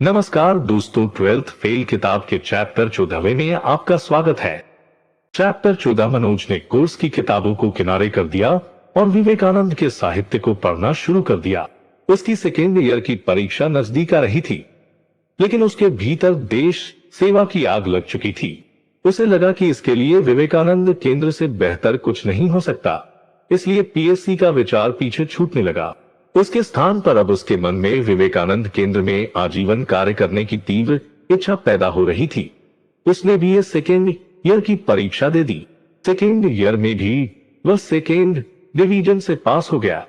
नमस्कार दोस्तों, 12th fail किताब के चैप्टर 14वें में आपका स्वागत है। चैप्टर 14 मनोज ने कोर्स की किताबों को किनारे कर दिया और विवेकानंद के साहित्य को पढ़ना शुरू कर दिया। उसकी सेकेंड ईयर की परीक्षा नजदीक आ रही थी, लेकिन उसके भीतर देश सेवा की आग लग चुकी थी। उसे लगा कि इसके लिए विवेकानंद केंद्र से बेहतर कुछ नहीं हो सकता, इसलिए पीएससी का विचार पीछे छूटने लगा। उसके स्थान पर अब उसके मन में विवेकानंद केंद्र में आजीवन कार्य करने की तीव्र इच्छा पैदा हो रही थी। उसने भी ये सेकेंड ईयर की परीक्षा दे दी। सेकेंड ईयर में भी वह सेकेंड डिवीजन से पास हो गया।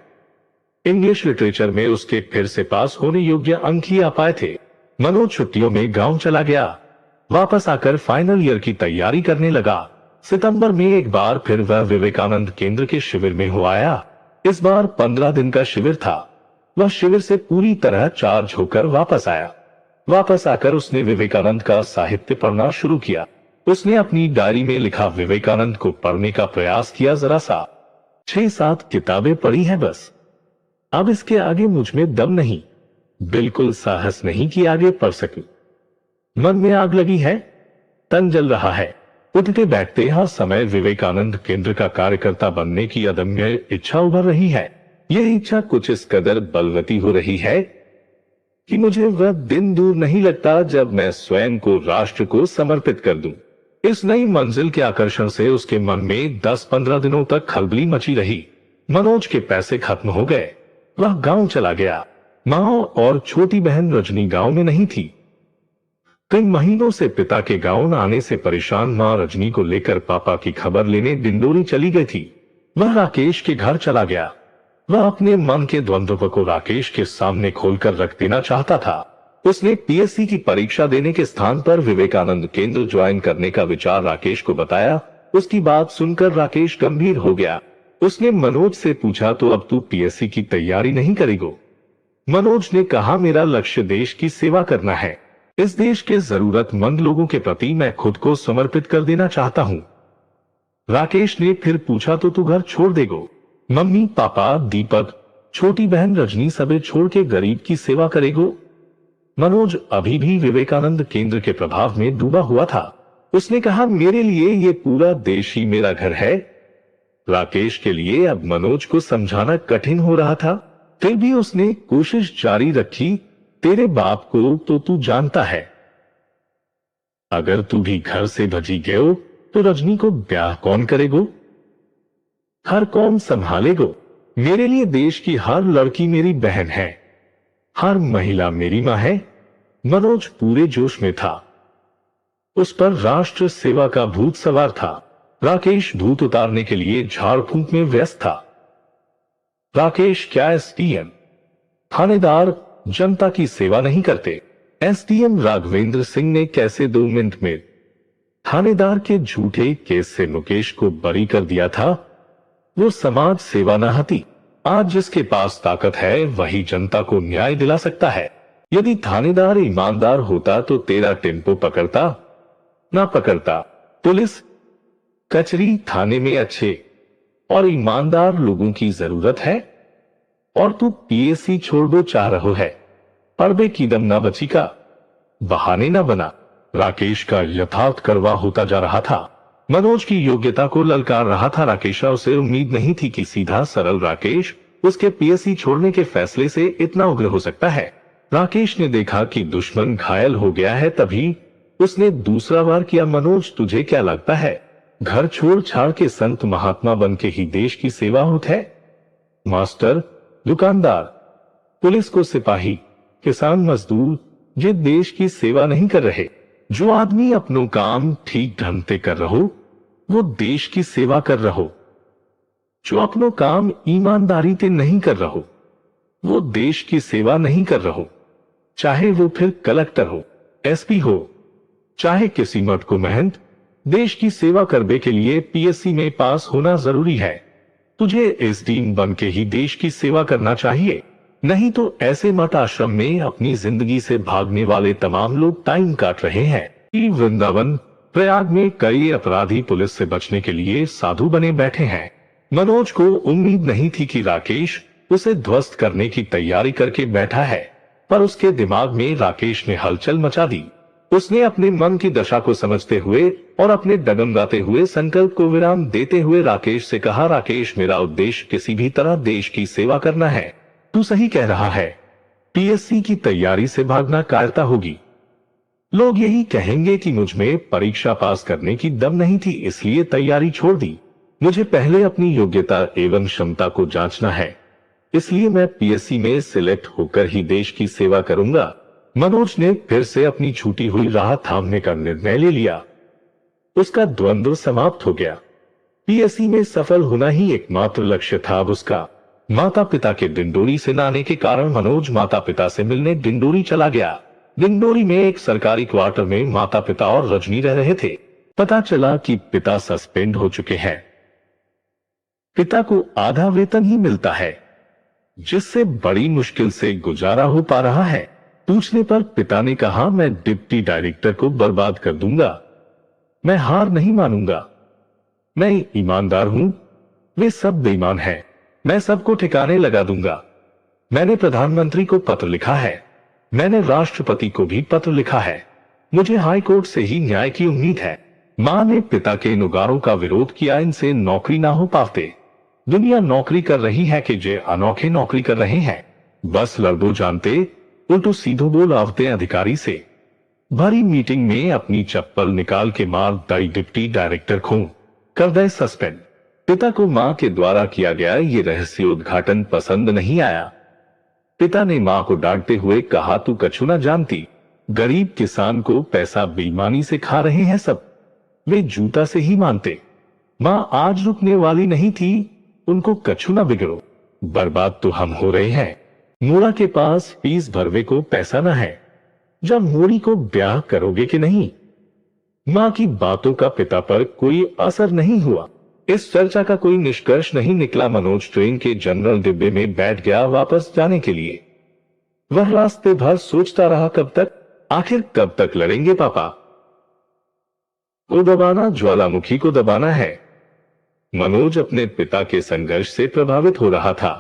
इंग्लिश लिटरेचर में उसके फिर से पास होने योग्य अंक ही आ पाए थे। मनोज छुट्टियों में गांव चला गया। वापस आकर फाइनल ईयर की तैयारी करने लगा। सितंबर में एक बार फिर वह विवेकानंद केंद्र के शिविर में हो आया। इस बार 15 दिन का शिविर था। वह शिविर से पूरी तरह चार्ज होकर वापस आया। वापस आकर उसने विवेकानंद का साहित्य पढ़ना शुरू किया। उसने अपनी डायरी में लिखा, विवेकानंद को पढ़ने का प्रयास किया, जरा सा 6-7 किताबें पढ़ी हैं बस। अब इसके आगे मुझ में दम नहीं, बिल्कुल साहस नहीं कि आगे पढ़ सकूं। मन में आग लगी है, तन जल रहा है। उठते बैठते हर समय विवेकानंद केंद्र का कार्यकर्ता बनने की अदम्य इच्छा उभर रही है। यह इच्छा कुछ इस कदर बलवती हो रही है कि मुझे वह दिन दूर नहीं लगता जब मैं स्वयं को राष्ट्र को समर्पित कर दूं। इस नई मंजिल के आकर्षण से उसके मन में 10-15 दिनों तक खलबली मची रही। मनोज के पैसे खत्म हो गए। वह गांव चला गया। माँ और छोटी बहन रजनी गांव में नहीं थी। कई महीनों से पिता के गांव न आने से परेशान मां रजनी को लेकर पापा की खबर लेने डिंडोरी चली गई थी। वह राकेश के घर चला गया। वह अपने मन के द्वंद्व को राकेश के सामने खोलकर रख देना चाहता था। उसने पीएससी की परीक्षा देने के स्थान पर विवेकानंद केंद्र ज्वाइन करने का विचार राकेश को बताया। उसकी बात सुनकर राकेश गंभीर हो गया। उसने मनोज से पूछा, तो अब तू पीएससी की तैयारी नहीं करेगो? मनोज ने कहा, मेरा लक्ष्य देश की सेवा करना है। इस देश के जरूरतमंद लोगों के प्रति मैं खुद को समर्पित कर देना चाहता हूं। राकेश ने फिर पूछा, तो तू घर छोड़ देगो? मम्मी पापा, दीपक, छोटी बहन रजनी सबे छोड़ के गरीब की सेवा करेगो? मनोज अभी भी विवेकानंद केंद्र के प्रभाव में डूबा हुआ था। उसने कहा, मेरे लिए ये पूरा देश ही मेरा घर है। राकेश के लिए अब मनोज को समझाना कठिन हो रहा था, फिर भी उसने कोशिश जारी रखी। तेरे बाप को तो तू जानता है, अगर तू भी घर से भजी गयो तो रजनी को ब्याह कौन करेगो? हर कौन संभालेगो? मेरे लिए देश की हर लड़की मेरी बहन है, हर महिला मेरी मां है। मनोज पूरे जोश में था। उस पर राष्ट्र सेवा का भूत सवार था। राकेश भूत उतारने के लिए झाड़ फूंक में व्यस्त था। राकेश क्या एसडीएम, थानेदार जनता की सेवा नहीं करते? एसडीएम राघवेंद्र सिंह ने कैसे 2 मिनट में थानेदार के झूठे केस से मुकेश को बरी कर दिया था? वो समाज सेवा न हती। आज जिसके पास ताकत है वही जनता को न्याय दिला सकता है। यदि थानेदार ईमानदार होता तो तेरा टेम्पो पकड़ता ना पकड़ता? पुलिस कचहरी थाने में अच्छे और ईमानदार लोगों की जरूरत है, और तू पीएससी छोड़ दो चाह रहो है। पढ़बे की दम ना बची का, बहाने ना बना। राकेश का यथार्थ करवा होता जा रहा था। मनोज की योग्यता को ललकार रहा था। राकेश उसे उम्मीद नहीं थी कि सीधा सरल राकेश उसके पीएससी छोड़ने के फैसले से इतना उग्र हो सकता है। राकेश ने देखा कि दुश्मन घायल हो गया है, तभी उसने दूसरा वार किया, मनोज तुझे क्या लगता है घर छोड़ छाड़ के संत महात्मा बन के ही देश की सेवा होत है? मास्टर, दुकानदार, पुलिस को सिपाही, किसान, मजदूर ये देश की सेवा नहीं कर रहे। जो आदमी अपनों काम ठीक ढंग से कर रहो वो देश की सेवा कर रहो। जो अपनों काम ईमानदारी से नहीं कर रहो वो देश की सेवा नहीं कर रहो। चाहे वो फिर कलेक्टर हो, एसपी हो, चाहे किसी मर्द को मेहनत, देश की सेवा करने के लिए पीएससी में पास होना जरूरी है। तुझे एसडीएम बन के ही देश की सेवा करना चाहिए, नहीं तो ऐसे मठ आश्रम में अपनी जिंदगी से भागने वाले तमाम लोग टाइम काट रहे हैं। वृंदावन प्रयाग में कई अपराधी पुलिस से बचने के लिए साधु बने बैठे हैं। मनोज को उम्मीद नहीं थी कि राकेश उसे ध्वस्त करने की तैयारी करके बैठा है। पर उसके दिमाग में राकेश ने हलचल मचा दी। उसने अपने मन की दशा को समझते हुए और अपने डगमगाते हुए संकल्प को विराम देते हुए राकेश से कहा, राकेश, मेरा उद्देश्य किसी भी तरह देश की सेवा करना है। तू सही कह रहा है। पीएससी की तैयारी से भागना कायरता होगी। लोग यही कहेंगे कि मुझ में परीक्षा पास करने की दम नहीं थी, इसलिए तैयारी छोड़ दी। मुझे पहले अपनी योग्यता एवं क्षमता को जांचना है, इसलिए मैं पीएससी में सिलेक्ट होकर ही देश की सेवा करूंगा। मनोज ने फिर से अपनी छूटी हुई राह थामने का निर्णय ले लिया। उसका द्वंद्व समाप्त हो गया। पीएससी में सफल होना ही एकमात्र लक्ष्य था अब उसका। माता पिता के डिंडोरी से न आने के कारण मनोज माता पिता से मिलने डिंडोरी चला गया। डिंडोरी में एक सरकारी क्वार्टर में माता पिता और रजनी रह रहे थे। पता चला कि पिता सस्पेंड हो चुके हैं। पिता को आधा वेतन ही मिलता है, जिससे बड़ी मुश्किल से गुजारा हो पा रहा है। पूछने पर पिता ने कहा, मैं डिप्टी डायरेक्टर को बर्बाद कर दूंगा। मैं हार नहीं मानूंगा। मैं ईमानदार हूं, वे सब बेईमान हैं। मैं सबको ठिकाने लगा दूंगा। मैंने प्रधानमंत्री को पत्र लिखा है, मैंने राष्ट्रपति को भी पत्र लिखा है। मुझे हाई कोर्ट से ही न्याय की उम्मीद है। मां ने पिता के इन उगारों का विरोध किया। इनसे नौकरी ना हो पाते। दुनिया नौकरी कर रही है कि जे अनोखे नौकरी कर रहे हैं। बस लड़दो जानते, उल्टो सीधो बोल आवते अधिकारी से। भरी मीटिंग में अपनी चप्पल निकाल के मार दाई डिप्टी डायरेक्टर खून कर दे सस्पेंड। पिता को मां के द्वारा किया गया ये रहस्य उद्घाटन पसंद नहीं आया। पिता ने मां को डांटते हुए कहा, तू कछु ना जानती। गरीब किसान को पैसा बेईमानी से खा रहे हैं सब। वे जूता से ही मानते। मां आज रुकने वाली नहीं थी। उनको कछु ना बिगड़ो। बर्बाद तो हम हो रहे हैं। मोड़ा के पास फीस भरवे को पैसा ना है। जब मोड़ी को ब्याह करोगे कि नहीं? मां की बातों का पिता पर कोई असर नहीं हुआ। इस चर्चा का कोई निष्कर्ष नहीं निकला। मनोज ट्रेन के जनरल डिब्बे में बैठ गया वापस जाने के लिए। वह रास्ते भर सोचता रहा, कब तक, आखिर कब तक लड़ेंगे पापा? वो दबाना ज्वालामुखी को दबाना है। मनोज अपने पिता के संघर्ष से प्रभावित हो रहा था।